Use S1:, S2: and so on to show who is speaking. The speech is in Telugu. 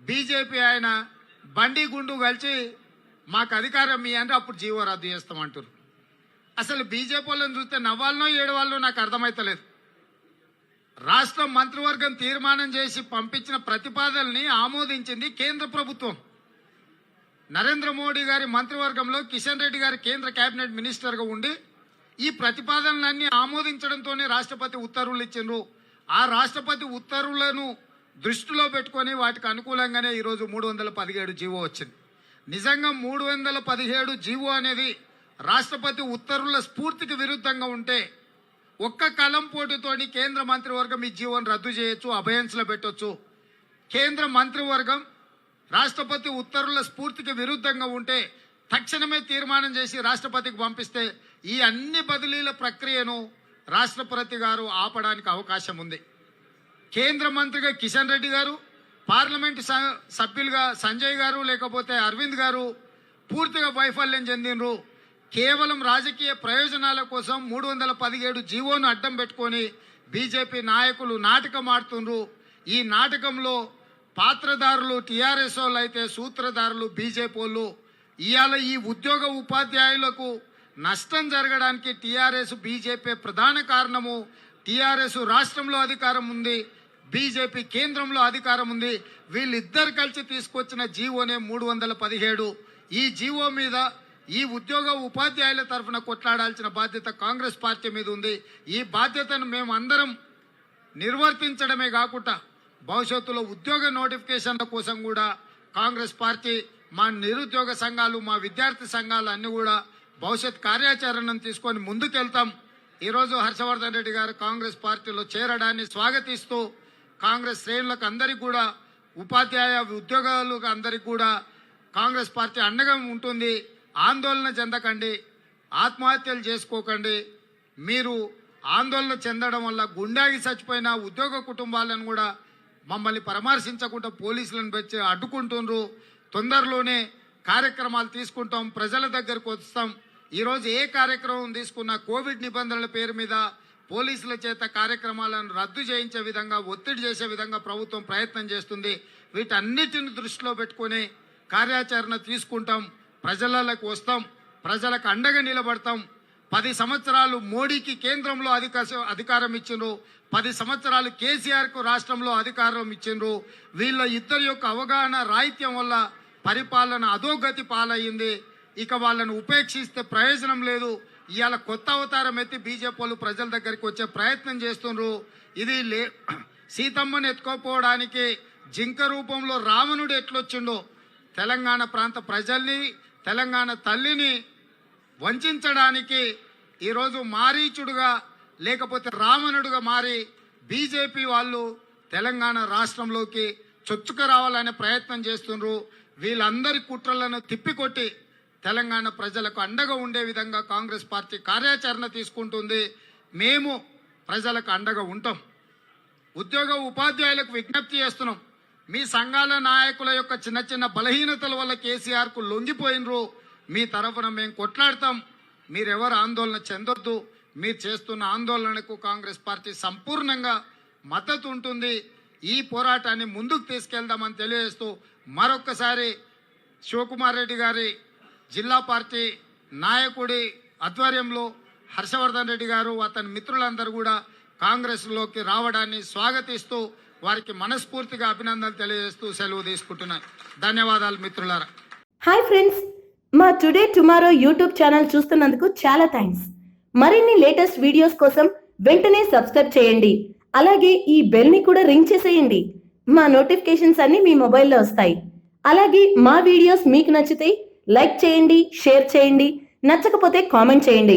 S1: బీజేపీ ఆయన బండి గుండు కలిసి మాకు అధికారం ఇవ్వండి అప్పుడు జీవో రద్దు చేస్తామంటారు. అసలు బీజేపీ వాళ్ళని చూస్తే నవ్వాలనో ఏడవాళ్ళనో నాకు అర్థమైతలేదు. రాష్ట్ర మంత్రివర్గం తీర్మానం చేసి పంపించిన ప్రతిపాదనల్ని ఆమోదించింది కేంద్ర ప్రభుత్వం. నరేంద్ర మోడీ గారి మంత్రివర్గంలో కిషన్ రెడ్డి గారి కేంద్ర కేబినెట్ మినిస్టర్గా ఉండి ఈ ప్రతిపాదనలన్నీ ఆమోదించడంతోనే రాష్ట్రపతి ఉత్తర్వులు ఇచ్చిండ్రు. ఆ రాష్ట్రపతి ఉత్తర్వులను దృష్టిలో పెట్టుకొని వాటికి అనుకూలంగానే ఈరోజు 317 జీవో వచ్చింది. నిజంగా 317 జీవో అనేది రాష్ట్రపతి ఉత్తర్వుల స్ఫూర్తికి విరుద్ధంగా ఉంటే ఒక్క కలం పోటీతోని కేంద్ర మంత్రివర్గం ఈ జీవోను రద్దు చేయొచ్చు, అభయన్స్లో పెట్టొచ్చు. కేంద్ర మంత్రివర్గం రాష్ట్రపతి ఉత్తర్వుల స్ఫూర్తికి విరుద్ధంగా ఉంటే తక్షణమే తీర్మానం చేసి రాష్ట్రపతికి పంపిస్తే ఈ అన్ని బదిలీల ప్రక్రియను రాష్ట్రపతి గారు ఆపడానికి అవకాశం ఉంది. కేంద్ర మంత్రిగా కిషన్ రెడ్డి గారు, పార్లమెంటు సభ్యులుగా సంజయ్ గారు లేకపోతే అరవింద్ గారు పూర్తిగా వైఫల్యం చెందినరు. కేవలం రాజకీయ ప్రయోజనాల కోసం 317 జీవోను అడ్డం పెట్టుకొని బీజేపీ నాయకులు నాటకం ఆడుతుండ్రు. ఈ నాటకంలో పాత్రదారులు టీఆర్ఎస్ వాళ్ళు అయితే సూత్రధారులు బీజేపీ వాళ్ళు. ఇవాళ ఈ ఉద్యోగ ఉపాధ్యాయులకు నష్టం జరగడానికి టీఆర్ఎస్ బీజేపీ ప్రధాన కారణము. టీఆర్ఎస్ రాష్ట్రంలో అధికారం ఉంది, బీజేపీ కేంద్రంలో అధికారం ఉంది. వీళ్ళిద్దరు కలిసి తీసుకొచ్చిన జీవోనే 317. ఈ జీవో మీద ఈ ఉద్యోగ ఉపాధ్యాయుల తరఫున కొట్లాడాల్సిన బాధ్యత కాంగ్రెస్ పార్టీ మీద ఉంది. ఈ బాధ్యతను మేము అందరం నిర్వర్తించడమే కాకుండా భవిష్యత్తులో ఉద్యోగ నోటిఫికేషన్ల కోసం కూడా కాంగ్రెస్ పార్టీ, మా నిరుద్యోగ సంఘాలు, మా విద్యార్థి సంఘాలు అన్ని కూడా భవిష్యత్ కార్యాచరణను తీసుకొని ముందుకెళ్తాం. ఈరోజు హర్షవర్ధన్ రెడ్డి గారు కాంగ్రెస్ పార్టీలో చేరడాన్ని స్వాగతిస్తూ కాంగ్రెస్ శ్రేణులకు అందరికీ కూడా, ఉపాధ్యాయ ఉద్యోగాలకు అందరికీ కూడా కాంగ్రెస్ పార్టీ అండగా ఉంటుంది. ఆందోళన చెందకండి, ఆత్మహత్యలు చేసుకోకండి. మీరు ఆందోళన చెందడం వల్ల గుండాగి చచ్చిపోయిన ఉద్యోగ కుటుంబాలను కూడా మమ్మల్ని పరామర్శించకుండా పోలీసులను పెట్టి అడ్డుకుంటున్నారు. తొందరలోనే కార్యక్రమాలు తీసుకుంటాం, ప్రజల దగ్గరకు వస్తాం. ఈరోజు ఏ కార్యక్రమం తీసుకున్నా కోవిడ్ నిబంధనల పేరు మీద పోలీసుల చేత కార్యక్రమాలను రద్దు చేయించే విధంగా, ఒత్తిడి చేసే విధంగా ప్రభుత్వం ప్రయత్నం చేస్తుంది. వీటన్నిటిని దృష్టిలో పెట్టుకుని కార్యాచరణ తీసుకుంటాం, ప్రజలకు వస్తాం, ప్రజలకు అండగా నిలబడతాం. 10 సంవత్సరాలు మోడీకి కేంద్రంలో అధికారం ఇచ్చిండ్రు, 10 సంవత్సరాలు కేసీఆర్కు రాష్ట్రంలో అధికారం ఇచ్చిండ్రు. వీళ్ళ ఇద్దరి యొక్క అవగాహన రాహిత్యం వల్ల పరిపాలన అధోగతి పాలయ్యింది. ఇక వాళ్ళను ఉపేక్షిస్తే ప్రయోజనం లేదు. ఇవాళ కొత్త అవతారం ఎత్తి బీజేపీ వాళ్ళు ప్రజల దగ్గరికి వచ్చే ప్రయత్నం చేస్తుండ్రు. ఇది సీతమ్మను ఎత్తుకోపోవడానికి జింక రూపంలో రావణుడు ఎట్లొచ్చిండో తెలంగాణ ప్రాంత ప్రజల్ని, తెలంగాణ తల్లిని వంచడానికి ఈరోజు మారీచుడుగా లేకపోతే రావణుడుగా మారి బీజేపీ వాళ్ళు తెలంగాణ రాష్ట్రంలోకి చొచ్చుకు రావాలనే ప్రయత్నం చేస్తున్నారు. వీళ్ళందరి కుట్రలను తిప్పికొట్టి తెలంగాణ ప్రజలకు అండగా ఉండే విధంగా కాంగ్రెస్ పార్టీ కార్యాచరణ తీసుకుంటుంది. మేము ప్రజలకు అండగా ఉంటాం. ఉద్యోగ ఉపాధ్యాయులకు విజ్ఞప్తి చేస్తున్నాం. మీ సంఘాల నాయకుల యొక్క చిన్న చిన్న బలహీనతల వల్ల కేసీఆర్కు లొంగిపోయినరు. మీ తరఫున మేము కొట్లాడతాం. మీరెవరు ఆందోళన చెందొద్దు. మీరు చేస్తున్న ఆందోళనకు కాంగ్రెస్ పార్టీ సంపూర్ణంగా మద్దతు ఉంటుంది. ఈ పోరాటాన్ని ముందుకు తీసుకెళ్దామని తెలియజేస్తూ మరొక్కసారి శివకుమార్ రెడ్డి గారి జిల్లా పార్టీ నాయకుడి ఆధ్వర్యంలో హర్షవర్ధన్ రెడ్డి గారు, అతని మిత్రులందరూ కూడా కాంగ్రెస్లోకి రావడాన్ని స్వాగతిస్తూ వారికి మనస్ఫూర్తిగా అభినందనలు తెలియజేస్తూ సెలవు తీసుకుంటున్నాను. ధన్యవాదాలు మిత్రులారా.
S2: హాయ్ ఫ్రెండ్స్, మా టుడే టుమారో యూట్యూబ్ ఛానల్ చూస్తున్నందుకు చాలా థ్యాంక్స్. మరిన్ని లేటెస్ట్ వీడియోస్ కోసం వెంటనే సబ్స్క్రైబ్ చేయండి. అలాగే ఈ బెల్ ని కూడా రింగ్ చేసేయండి. మా నోటిఫికేషన్స్ అన్ని మీ మొబైల్లో వస్తాయి. అలాగే మా వీడియోస్ మీకు నచ్చితే లైక్ చేయండి, షేర్ చేయండి, నచ్చకపోతే కామెంట్ చేయండి.